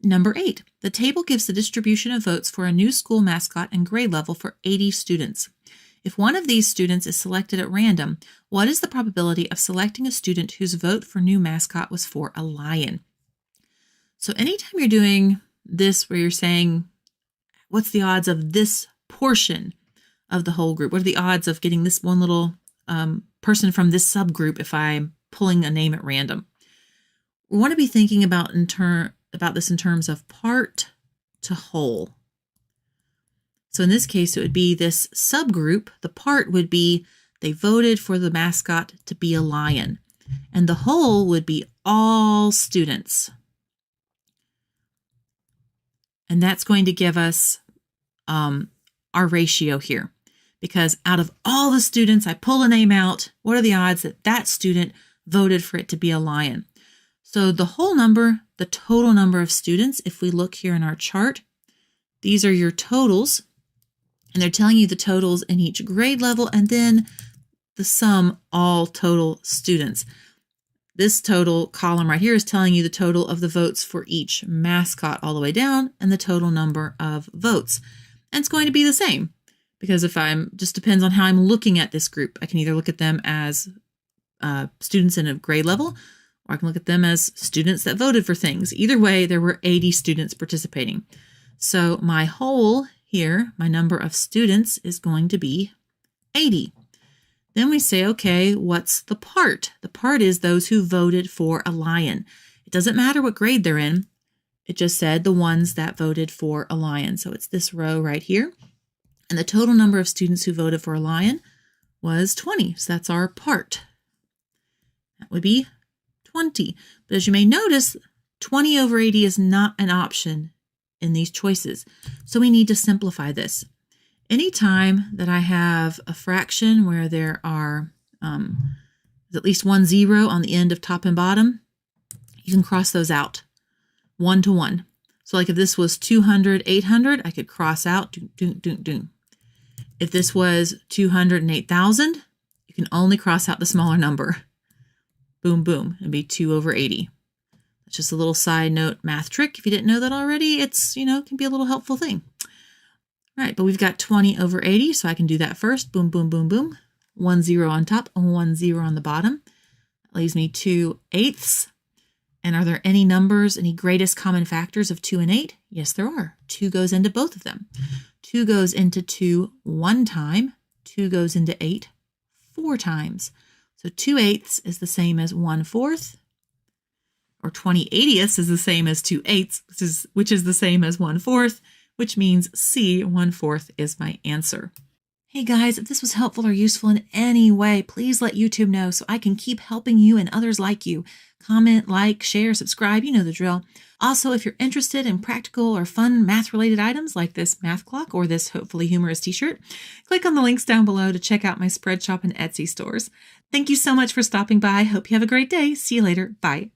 Number 8, the table gives the distribution of votes for a new school mascot and grade level for 80 students. If one of these students is selected at random, what is the probability of selecting a student whose vote for new mascot was for a lion? So anytime you're doing this where you're saying, what's the odds of this portion of the whole group? What are the odds of getting this one little person from this subgroup if I'm pulling a name at random? We want to be thinking about this in terms of part to whole. So in this case, it would be this subgroup. The part would be they voted for the mascot to be a lion. And the whole would be all students. And that's going to give us our ratio here. Because out of all the students, I pull a name out. What are the odds that that student voted for it to be a lion? So the whole number, the total number of students, if we look here in our chart, these are your totals. And they're telling you the totals in each grade level and then the sum, all total students. This total column right here is telling you the total of the votes for each mascot all the way down and the total number of votes. And it's going to be the same because just depends on how I'm looking at this group. I can either look at them as students in a grade level, or I can look at them as students that voted for things. Either way, there were 80 students participating. So my whole here, my number of students is going to be 80. Then we say, okay, what's the part? The part is those who voted for a lion. It doesn't matter what grade they're in. It just said the ones that voted for a lion. So it's this row right here. And the total number of students who voted for a lion was 20. So that's our part. That would be 20. But as you may notice, 20 over 80 is not an option in these choices. So we need to simplify this. Anytime that I have a fraction where there are at least one zero on the end of top and bottom, you can cross those out 1 to 1. So like if this was 200, 800, I could cross out. If this was 208,000, you can only cross out the smaller number. Boom, boom. It'd be 2 over 80. That's just a little side note math trick. If you didn't know that already, it's, can be a little helpful thing. All right, but we've got 20 over 80, so I can do that first. Boom, boom, boom, boom. 1 0 on top and 1 0 on the bottom. That leaves me 2/8. And are there any numbers, any greatest common factors of 2 and 8? Yes, there are. 2 goes into both of them. 2 goes into 2 one time. 2 goes into 8 4 times. So 2/8 is the same as 1/4. Or 20/80ths is the same as 2/8, which is the same as 1/4, which means C, 1/4 is my answer. Hey guys, if this was helpful or useful in any way, please let YouTube know so I can keep helping you and others like you. Comment, like, share, subscribe, you know the drill. Also, if you're interested in practical or fun math-related items like this math clock or this hopefully humorous t-shirt, click on the links down below to check out my Spreadshop and Etsy stores. Thank you so much for stopping by. Hope you have a great day. See you later. Bye.